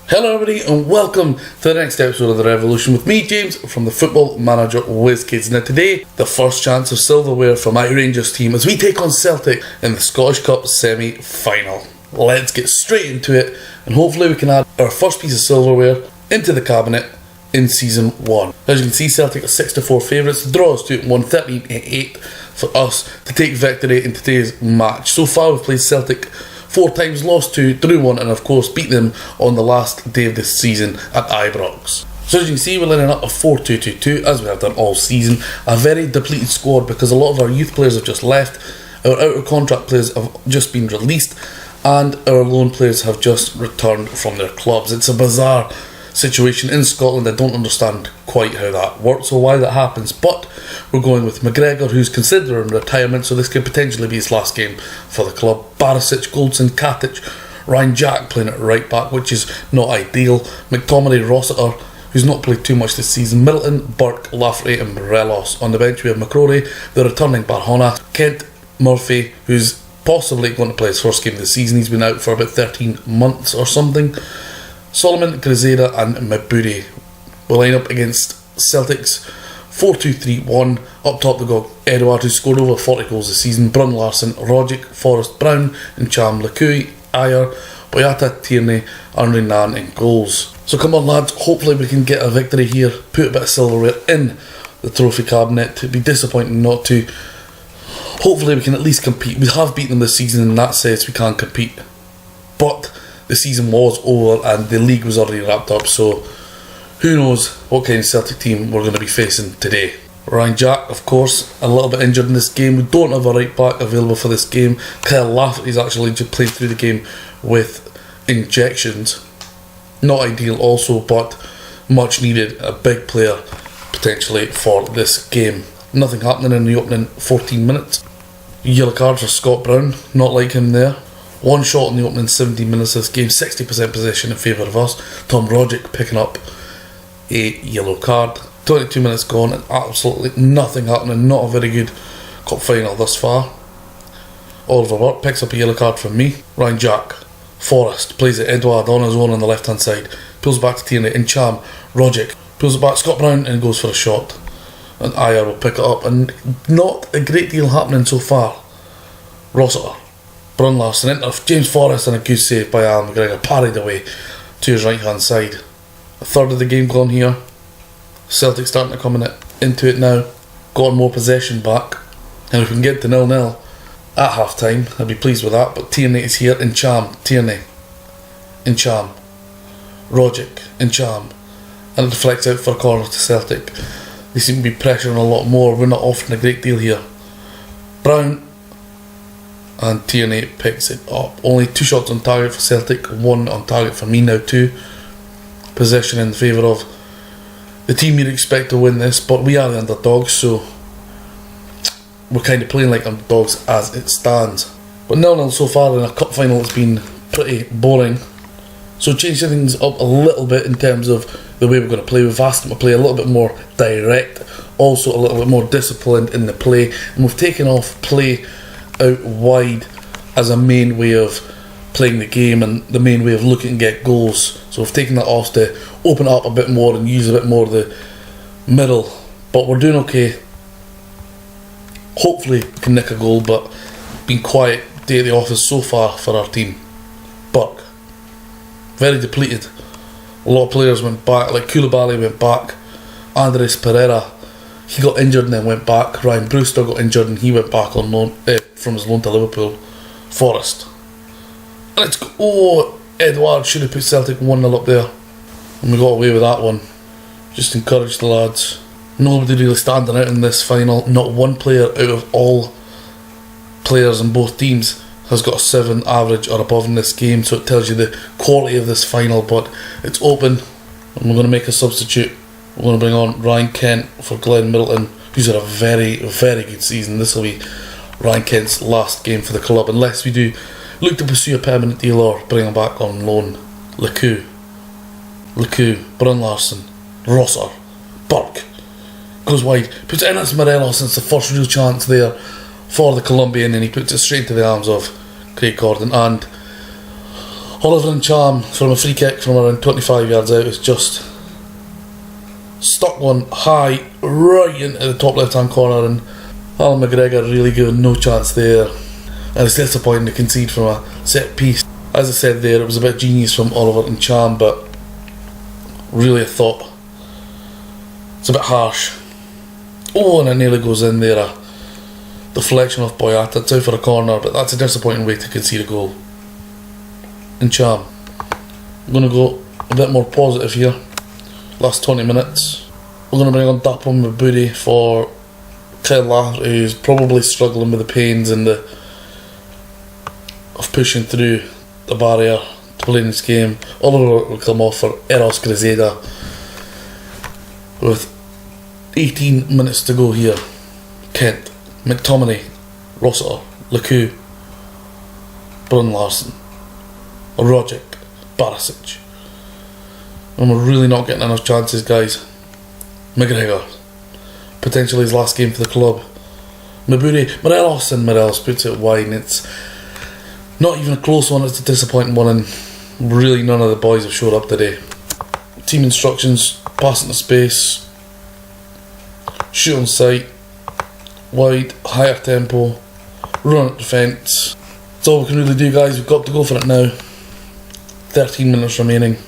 Hello everybody and welcome to the next episode of The Revolution with me, James, from the Football Manager WizKids. Now today, the first chance of silverware for my Rangers team as we take on Celtic in the Scottish Cup semi-final. Let's get straight into it and hopefully we can add our first piece of silverware into the cabinet in Season 1. As you can see, Celtic are 6-4 favourites. The draw is 113-8 for us to take victory in today's match. So far we've played Celtic 4 times, lost 2, drew 1 and of course beat them on the last day of this season at Ibrox. So as you can see, we're lining up a 4-2-2-2 as we have done all season. A very depleted squad because a lot of our youth players have just left, our out of contract players have just been released and our loan players have just returned from their clubs. It's a bizarre situation in Scotland. I don't understand quite how that works or why that happens, but we're going with McGregor, who's considering retirement, so this could potentially be his last game for the club. Barisic, Goldson, Katic, Ryan Jack playing at right back, which is not ideal. McTominay, Rossiter, who's not played too much this season. Middleton, Burke, Lafferty and Morelos. On the bench we have McCrory, the returning Barhona, Kent, Murphy, who's possibly going to play his first game of the season. He's been out for about 13 months or something. Solomon, Griseda and Mabudi will line up against Celtic's 4-2-3-1. Up top they've got Edouard, who scored over 40 goals this season, Brun Larson, Rogic, Forrest, Brown and Cham, Lakui, Ayer, Boyata, Tierney and Renan in goals. So come on lads, hopefully we can get a victory here, put a bit of silverware in the trophy cabinet. It'd be disappointing not to. Hopefully we can at least compete. We have beaten them this season and that says we can compete, but the season was over and the league was already wrapped up, so who knows what kind of Celtic team we're going to be facing today. Ryan Jack, of course, a little bit injured in this game. We don't have a right back available for this game. Kyle Lafferty's actually just played through the game with injections. Not ideal also, but much needed. A big player potentially for this game. Nothing happening in the opening 14 minutes. Yellow card for Scott Brown, not like him there. One shot in the opening 17 minutes of this game, 60% possession in favour of us. Tom Rogic picking up a yellow card. 22 minutes gone and absolutely nothing happening. Not a very good cup final thus far. Oliver Burke picks up a yellow card from me. Ryan Jack, Forrest plays it Edouard on his own on the left hand side. Pulls back to Tierney and Cham. Rogic pulls it back, Scott Brown and goes for a shot. And Ayer will pick it up and not a great deal happening so far. Rossiter, Brun Larson into James Forrest and a good save by Alan McGregor, parried away to his right hand side. A third of the game gone here. Celtic starting to come into it now. Got more possession back, and if we can get to 0-0 at half time, I'd be pleased with that. But Tierney is here in Cham, Tierney in Cham, Rogic in Cham, and it deflects out for a corner to Celtic. They seem to be pressuring a lot more. We're not offering a great deal here. Brown and Tierney picks it up. Only 2 shots on target for Celtic, 1 on target for me now too. Possession in favour of the team you'd expect to win this, but we are the underdogs, so we're kind of playing like underdogs as it stands. But 0-0 so far in a cup final has been pretty boring, so changing things up a little bit in terms of the way we're going to play. We've asked them to play a little bit more direct, also a little bit more disciplined in the play, and we've taken off play out wide as a main way of playing the game and the main way of looking to get goals. So we've taken that off to open up a bit more and use a bit more of the middle, but we're doing okay. Hopefully we can nick a goal, but been quiet day at the office so far for our team. Burke, very depleted. A lot of players went back, like Koulibaly went back, Andres Pereira, he got injured and then went back. Ryan Brewster got injured and he went back on loan from his loan to Liverpool. Forrest, let's go. Oh, Edouard should have put Celtic 1-0 up there and we got away with that one. Just encourage the lads. Nobody really standing out in this final. Not one player out of all players in both teams has got a 7 average or above in this game, so it tells you the quality of this final. But it's open and we're going to make a substitute. We're going to bring on Ryan Kent for Glenn Middleton, who's had a very, very good season. This will be Ryan Kent's last game for the club, unless we do look to pursue a permanent deal or bring him back on loan. Lakui, Brun Larson, Rossiter, Burke goes wide, puts it in as Morelos, and it's the first real chance there for the Colombian, and he puts it straight into the arms of Craig Gordon. And Oliver Ntcham from a free kick from around 25 yards out is just stuck one high right into the top left hand corner, and Alan McGregor really given no chance there, and it's disappointing to concede from a set piece. As I said there, it was a bit genius from Oliver Ntcham, but really I thought it's a bit harsh. Oh, and it nearly goes in there, a deflection off Boyata. It's out for a corner, but that's a disappointing way to concede a goal. Ntcham, I'm going to go a bit more positive here. Last 20 minutes, we're going to bring on Dapo Mabudi for Kyle Lahar, who's probably struggling with the pains and of pushing through the barrier to play in this game. Oliver will come off for Eros Griseda with 18 minutes to go here. Kent, McTominay, Rossiter, Lukaku, Brun Larson, Rogic, Barisic. And we're really not getting enough chances, guys. McGregor, potentially his last game for the club. Morelos puts it wide, and it's not even a close one, it's a disappointing one, and really none of the boys have showed up today. Team instructions: pass into space, shoot on sight, wide, higher tempo, run at defence. That's all we can really do, guys. We've got to go for it now. 13 minutes remaining.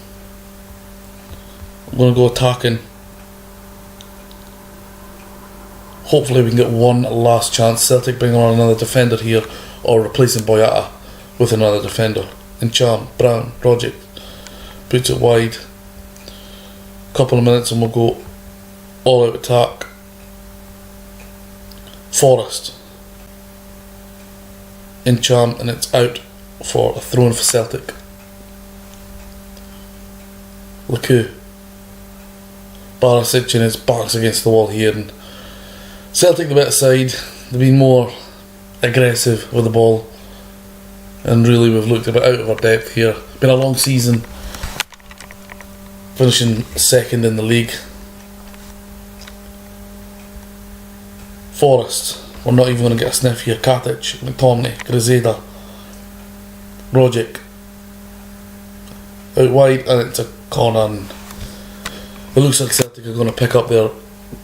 I'm going to go attacking. Hopefully we can get one last chance. Celtic bringing on another defender here, or replacing Boyata with another defender. Ntcham, Brown, Rogic puts it wide. Couple of minutes and we'll go all out attack. Forrest, Ntcham, and it's out for a throw-in for Celtic. Lukaku, Barisic, and his back's against the wall here, and Celtic the better side. They've been more aggressive with the ball, and really we've looked a bit out of our depth here. Been a long season, finishing second in the league. Forrest, we're not even going to get a sniff here. Katic, McTominay, Griseda, Rogic, out wide, and it's a corner, and it looks like Celtic are going to pick up their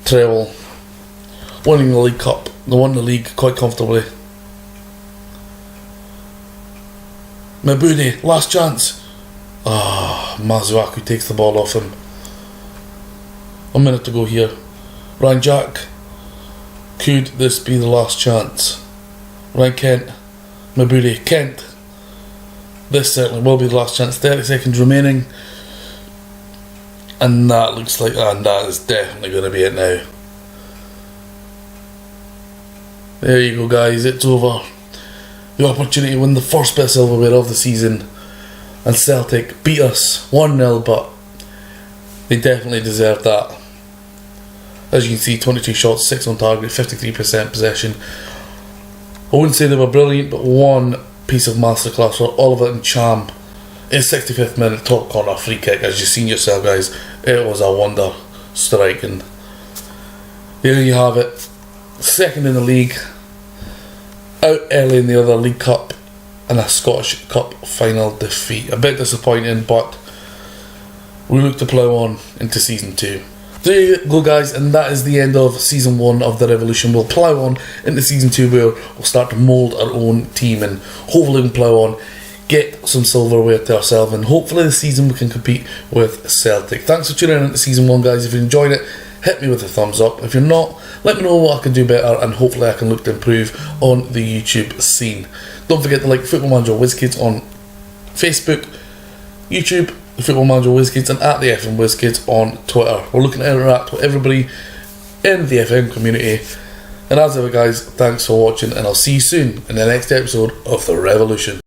treble, winning the League Cup. They won the league quite comfortably. Mabudi, last chance. Masuaku takes the ball off him. A minute to go here. Ryan Jack, could this be the last chance? Ryan Kent, Mabudi, Kent. This certainly will be the last chance. 30 seconds remaining, and that looks like, and that is definitely going to be it now. There you go, guys, it's over. The opportunity to win the first bit of silverware of the season, and Celtic beat us 1-0, but they definitely deserved that. As you can see, 22 shots, 6 on target, 53% possession. I wouldn't say they were brilliant, but one piece of masterclass for Oliver Ntcham in 65th minute, top corner free kick. As you've seen yourself, guys, it was a wonder strike, and there you have it. Second in the league, out early in the other League Cup, and a Scottish Cup final defeat. A bit disappointing, but we look to plough on into Season 2. There you go, guys, and that is the end of Season 1 of The Revolution. We'll plough on into Season 2, where we'll start to mould our own team, and hopefully we can plough on, get some silverware to ourselves, and hopefully this season we can compete with Celtic. Thanks for tuning in to Season 1, guys. If you enjoyed it, hit me with a thumbs up. If you're not, let me know what I can do better, and hopefully I can look to improve on the YouTube scene. Don't forget to like Football Manager WizKids on Facebook, YouTube, the Football Manager WizKids, and at the FM WizKids on Twitter. We're looking to interact with everybody in the FM community. And as ever, guys, thanks for watching, and I'll see you soon in the next episode of The Revolution.